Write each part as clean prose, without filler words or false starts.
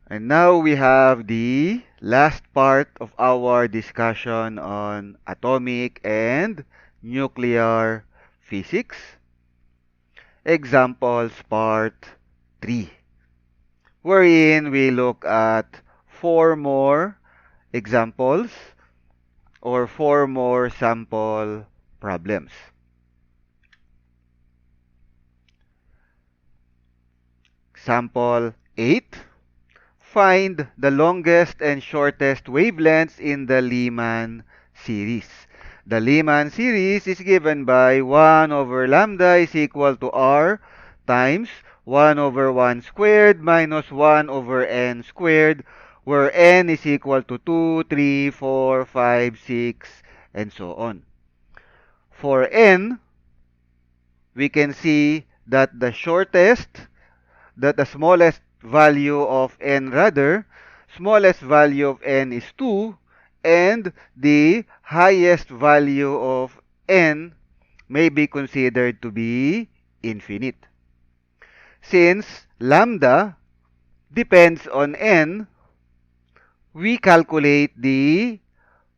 And now we have the last part of our discussion on atomic and nuclear physics. Examples part 3, wherein we look at four more examples or four more sample problems. Sample 8. Find the longest and shortest wavelengths in the Lyman series. The Lyman series is given by 1 over lambda is equal to r times 1 over 1 squared minus 1 over n squared, where n is equal to 2, 3, 4, 5, 6, and so on. For n, we can see that the smallest value of n smallest value of n is 2, and the highest value of n may be considered to be infinite. Since lambda depends on n, we calculate the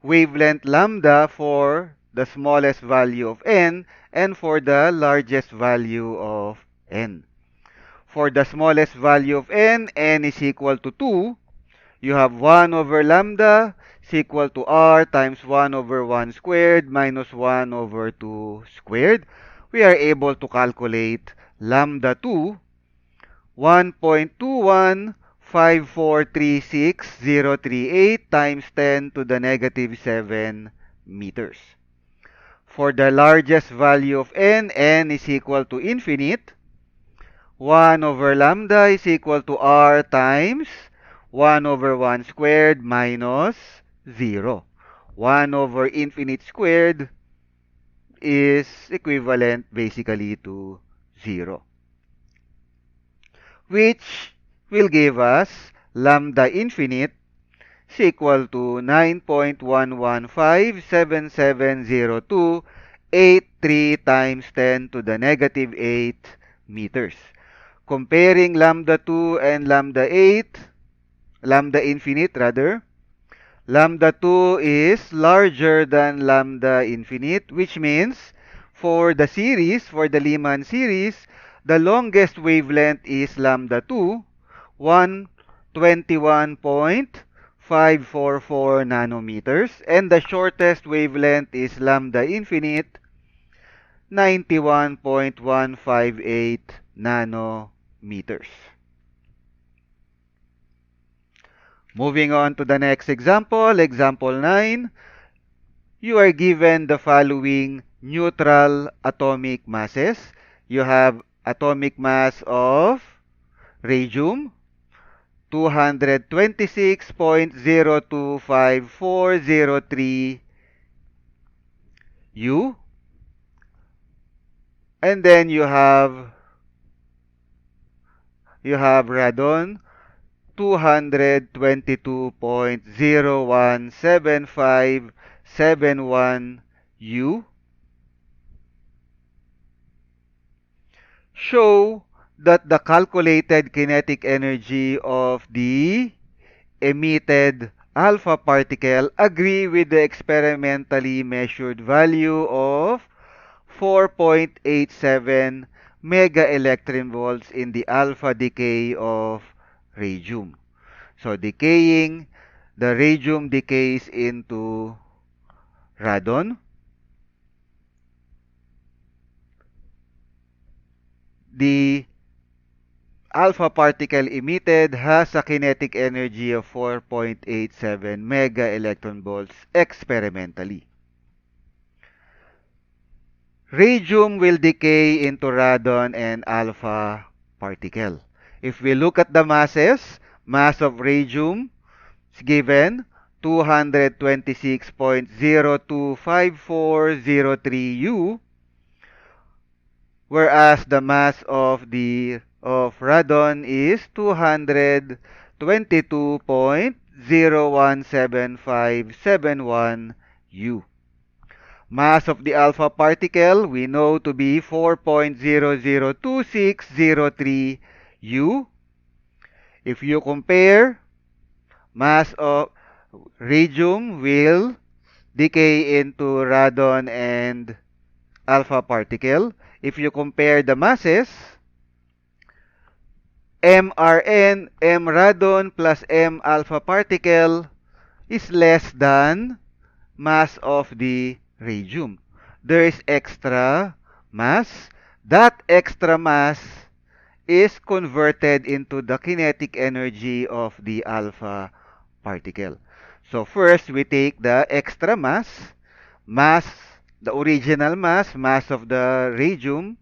wavelength lambda for the smallest value of n and for the largest value of n. For the smallest value of n is equal to 2. You have 1 over lambda is equal to r times 1 over 1 squared minus 1 over 2 squared. We are able to calculate lambda 2, 1.215436038 times 10 to the negative 7 meters. For the largest value of n is equal to infinite. 1 over lambda is equal to r times 1 over 1 squared minus 0. 1 over infinite squared is equivalent basically to 0, which will give us lambda infinite is equal to 9.115770283 times 10 to the negative 8 meters. Comparing lambda 2 and lambda infinite rather, lambda 2 is larger than lambda infinite, which means for the Lyman series, the longest wavelength is lambda 2, 121.544 nanometers, and the shortest wavelength is lambda infinite, 91.158 nanometers. Moving on to the next example, example 9. You are given the following neutral atomic masses. You have atomic mass of radium, 226.025403 U. And then you have radon, 222.017571 U. Show that the calculated kinetic energy of the emitted alpha particle agree with the experimentally measured value of 4.87 mega electron volts in the alpha decay of radium. So the radium decays into radon. The alpha particle emitted has a kinetic energy of 4.87 mega electron volts experimentally. Radium will decay into radon and alpha particle. If we look at the masses, mass of radium is given 226.025403 U, whereas the mass of radon is 222.017571 U. Mass of the alpha particle we know to be 4.002603 U. If you compare, mass of radium will decay into radon and alpha particle. If you compare the masses, mRn, m radon plus m alpha particle is less than mass of the radium. There is extra mass. That extra mass is converted into the kinetic energy of the alpha particle. So first, we take the extra mass, the original mass of the radium,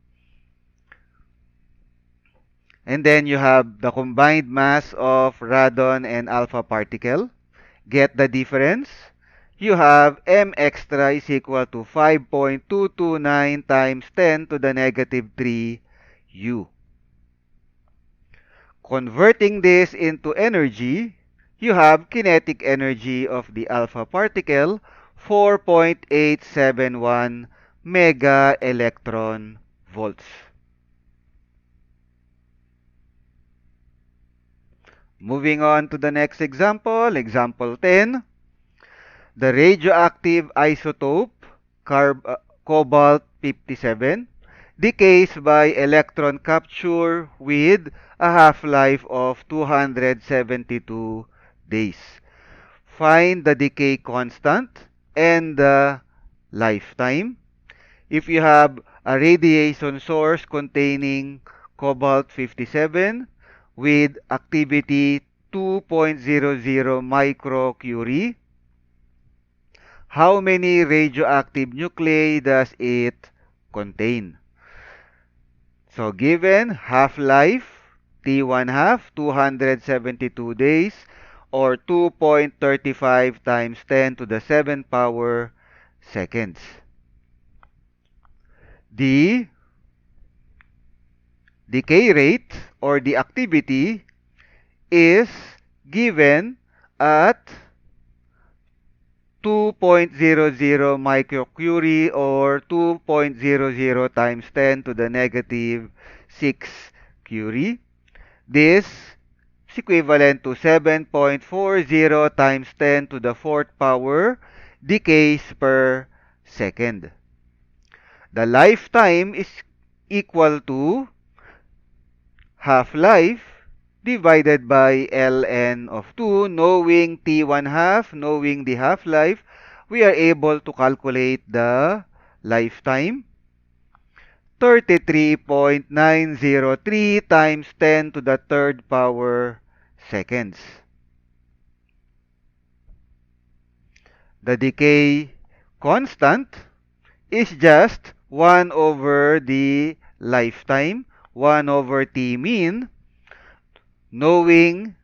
and then you have the combined mass of radon and alpha particle. Get the difference? You have m extra is equal to 5.229 times 10 to the negative 3 U. Converting this into energy, you have kinetic energy of the alpha particle 4.871 mega electron volts. Moving on to the next example, example 10. The radioactive isotope cobalt 57 decays by electron capture with a half-life of 272 days. Find the decay constant and the lifetime. If you have a radiation source containing cobalt 57 with activity 2.00 microcurie, how many radioactive nuclei does it contain? So given half-life, T1 half, 272 days, or 2.35 times 10 to the 7 power seconds. The decay rate or the activity is given at 2.00 microcurie or 2.00 times 10 to the negative 6 curie. This is equivalent to 7.40 times 10 to the 4th power decays per second. The lifetime is equal to half-life divided by ln of 2. Knowing T1 half, knowing the half-life, we are able to calculate the lifetime. 33.903 times 10 to the 3rd power seconds. The decay constant is just 1 over the lifetime, 1 over T mean. Knowing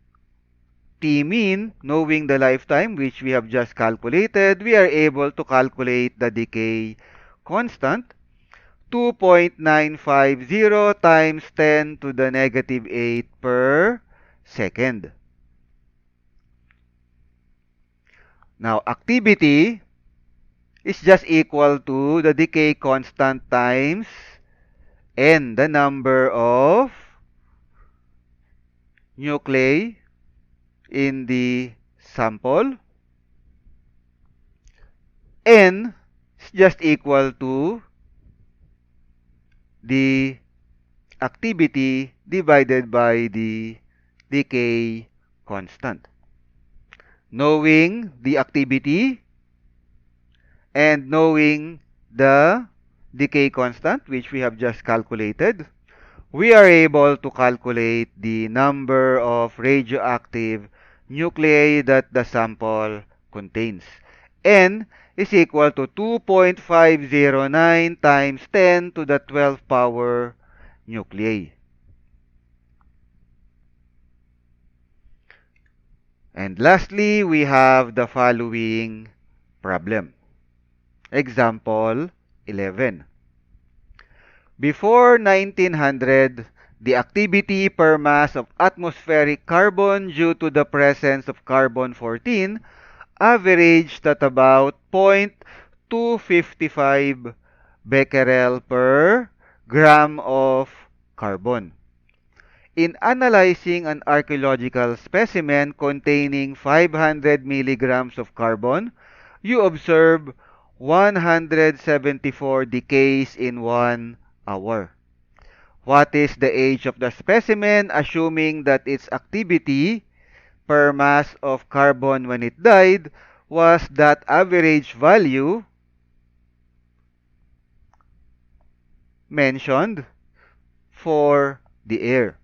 T mean, knowing the lifetime which we have just calculated, we are able to calculate the decay constant. 2.950 times 10 to the negative 8 per second. Now, activity is just equal to the decay constant times n, the number of nuclei in the sample. N is just equal to the activity divided by the decay constant. Knowing the activity and knowing the decay constant, which we have just calculated, we are able to calculate the number of radioactive nuclei that the sample contains. N is equal to 2.509 times 10 to the 12th power nuclei. And lastly, we have the following problem. Example 11. Before 1900, the activity per mass of atmospheric carbon due to the presence of carbon-14 averaged at about 0.255 becquerel per gram of carbon. In analyzing an archaeological specimen containing 500 milligrams of carbon, you observe 174 decays in 1 hour. What is the age of the specimen, assuming that its activity per mass of carbon when it died was that average value mentioned for the air?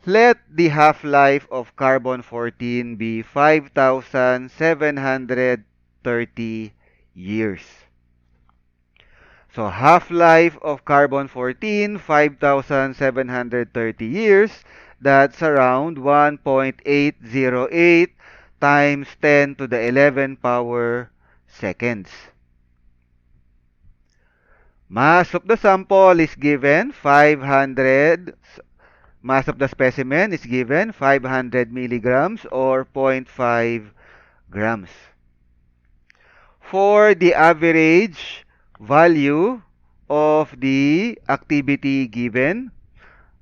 Let the half-life of carbon-14 be 5,730 years. So half-life of carbon-14, 5,730 years. That's around 1.808 times 10 to the 11 power seconds. Mass of the sample is given 500. Mass of the specimen is given 500 milligrams or 0.5 grams. For the average value of the activity given,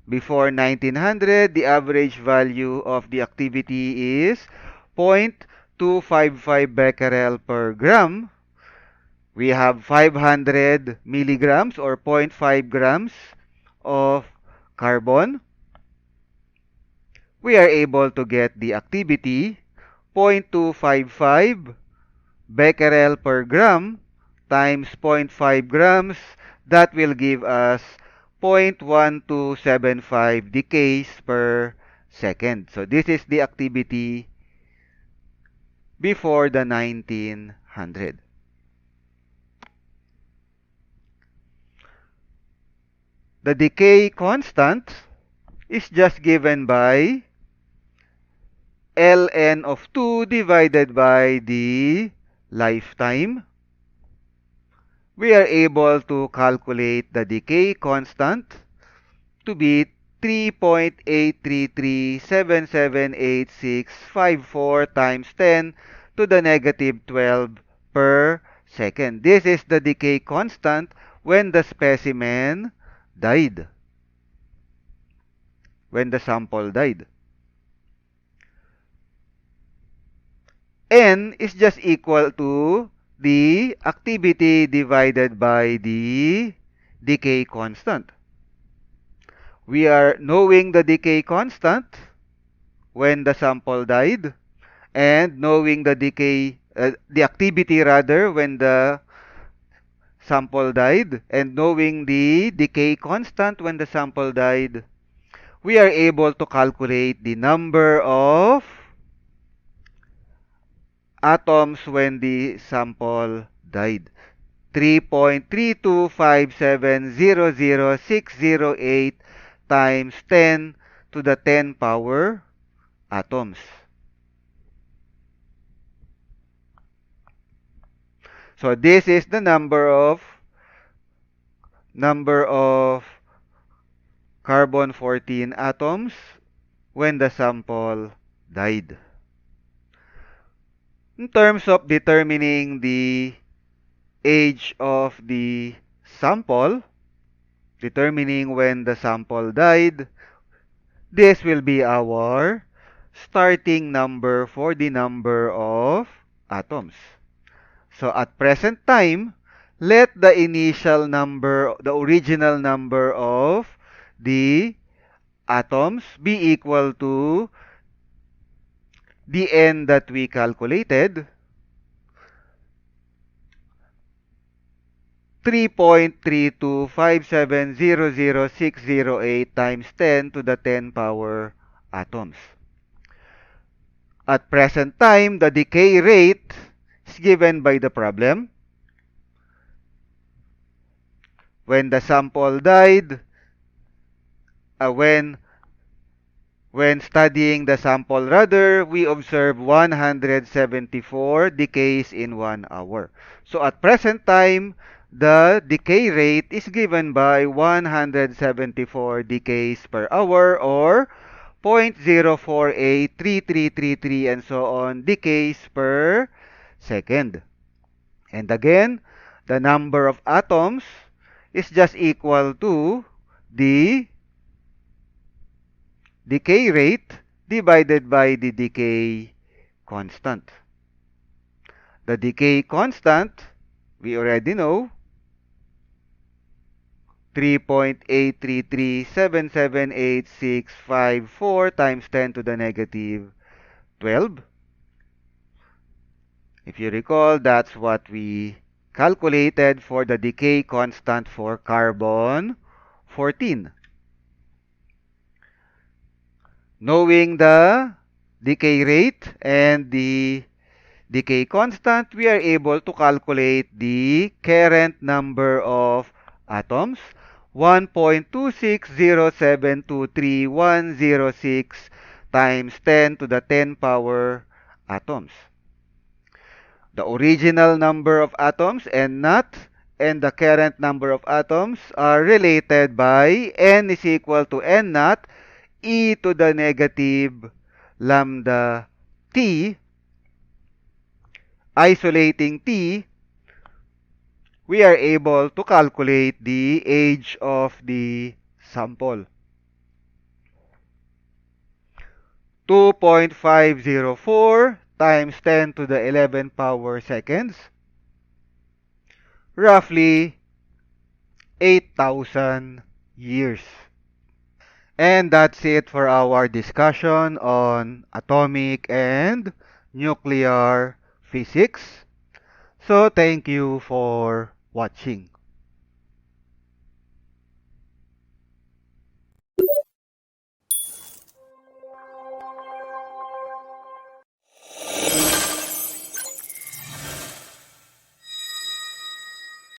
before 1900, the average value of the activity is 0.255 becquerel per gram. We have 500 milligrams or 0.5 grams of carbon. We are able to get the activity 0.255 becquerel per gram times 0.5 grams. That will give us 0.1275 decays per second. So this is the activity before the 1900. The decay constant is just given by ln of 2 divided by the lifetime. We are able to calculate the decay constant to be 3.833778654 times 10 to the negative 12 per second. This is the decay constant when the specimen died, when the sample died. N is just equal to the activity divided by the decay constant. We are knowing the decay constant when the sample died and knowing the the activity rather when the sample died and knowing the decay constant when the sample died. We are able to calculate the number of atoms when the sample died. 3.325700608 times 10 to the 10 power atoms. So this is the number of carbon-14 atoms when the sample died. In terms of determining the age of the sample, determining when the sample died, this will be our starting number for the number of atoms. So at present time, let the initial number, the original number of the atoms be equal to the n that we calculated, 3.325700608 times 10 to the 10 power atoms. At present time, the decay rate is given by the problem. When the sample died, uh, when when studying the sample rather, we observe 174 decays in 1 hour. So at present time, the decay rate is given by 174 decays per hour or 0.0483333 and so on decays per second. And again, the number of atoms is just equal to the decay rate divided by the decay constant. The decay constant, we already know, 3.833778654 times 10 to the negative 12. If you recall, that's what we calculated for the decay constant for carbon 14. Knowing the decay rate and the decay constant, we are able to calculate the current number of atoms, 1.260723106 times 10 to the 10 power atoms. The original number of atoms n naught and the current number of atoms are related by n is equal to n naught e to the negative lambda t. Isolating t, we are able to calculate the age of the sample. 2.504 times 10 to the 11 power seconds, roughly 8,000 years. And that's it for our discussion on atomic and nuclear physics. So thank you for watching.